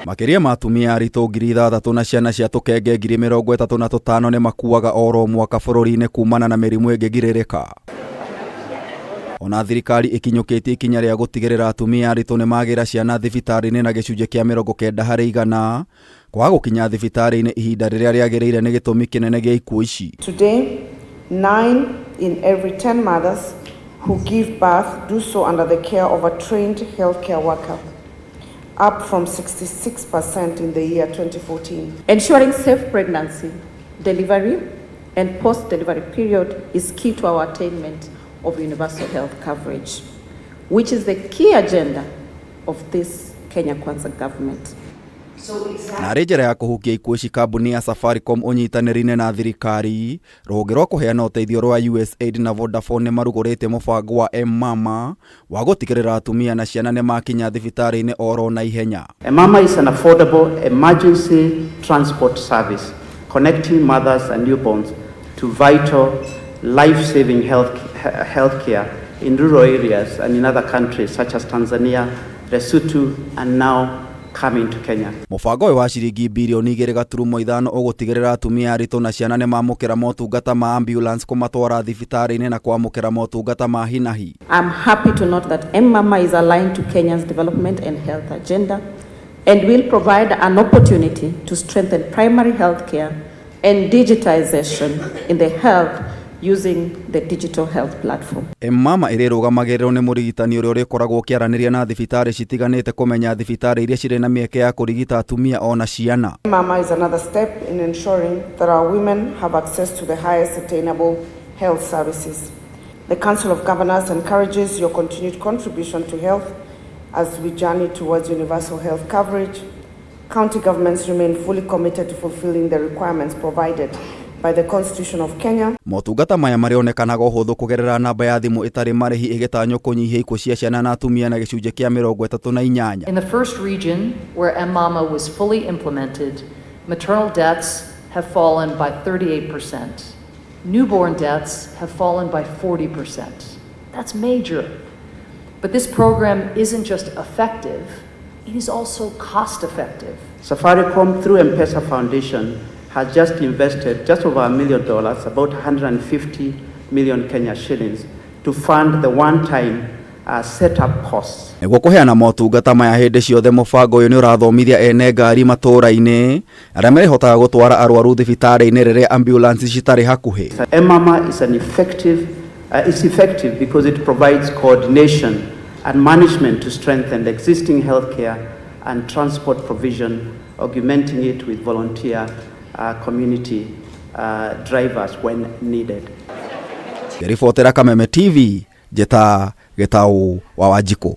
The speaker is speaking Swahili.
Makiria ma atumia ARITU 6,000 na ciana cia tukenge 35,000 ne makuaga oro mwaka bururi-ini kumana na mirimu ingigirĩrĩka. Ona thirikari ikinyukitie ikinya ria gutigirira atumia ARITU ne magira ciana thibitari-ini na gicunje kia 90% kwa gukinya thibitari-ini ihinda riria riagiriire ni gitumi kinene gia ikuũ ici. Today, 9 in every 10 mothers who give birth do so under the care of a trained healthcare worker, up from 66% in the year 2014. Ensuring safe pregnancy, delivery, and post-delivery period is key to our attainment of universal health coverage, which is the key agenda of this Kenya Kwanza government. Na njĩra ya kuhukia ikuũ ici kambuni ya SAFARICOM ũnyitanĩri-inĩ na thirikari, rũhonge rwa kuheana ũteithio rwa USAID na VODAFONE marugũrĩte mũbango wa mama wa gũtigĩrĩra atumia na ciana nĩ makinya thibitari-inĩ oro na ihenya. Mama is an affordable emergency transport service connecting mothers and newborns to vital life-saving healthcare in rural areas and in other countries such as Tanzania, Lesotho, and now coming to Kenya. Mubango wa ciringi bilioni 2.5 ũgũtigĩrĩra atumia ARITU na ciana nĩ mamũkĩra motungata ma ambulance kũmatwara thibitari-inĩ na kwamũkĩra motungata ma hinahi. I'm happy to note that M-Mama is aligned to Kenya's development and health agenda and will provide an opportunity to strengthen primary health care and digitization in the health using the digital health platform. M-Mama ĩrĩrũgamagĩrĩrwo nĩ mũrigitani ũrĩa ũrĩkoragwo ũkĩaranĩria na thibitari citiganĩte kũmenya thibitari iria cirĩ na mĩeke ya kũrigita atumia ona ciana. M-Mama is another step in ensuring that our women have access to the highest attainable health services. The Council of Governors encourages your continued contribution to health as we journey towards universal health coverage. County governments remain fully committed to fulfilling the requirements provided by the Constitution of Kenya. Motungata maya marionekanaga ũhũthũ kũgerera namba ya thimũ ĩtarĩ marĩhi ĩgĩtanywo kũnyihia ikuũ cia ciana na atumia na gĩcunjĩ kĩa 38. In the first region where M-Mama was fully implemented, maternal deaths have fallen by 38%. Newborn deaths have fallen by 40%. That's major. But this program isn't just effective, it is also cost effective. SAFARICOM through M-Pesa Foundation has just invested just over $1 million, about 150 million Kenya shillings, to fund the one-time setup costs. Nĩguo kũheana motungata maya hĩndĩ ciothe mũbango ũyũ nĩ ũrathomithia ene ngari matũũra-inĩ arĩa mehotaga gũtwara arwaru thibitari-inĩ rĩrĩa ambulance citarĩ hakuhĩ. M-Mama is effective because it provides coordination and management to strengthen existing healthcare and transport provision, augmenting it with volunteer community drivers when needed. Ribotera Kameme TV, Jeta Getau wa Wanjikũ.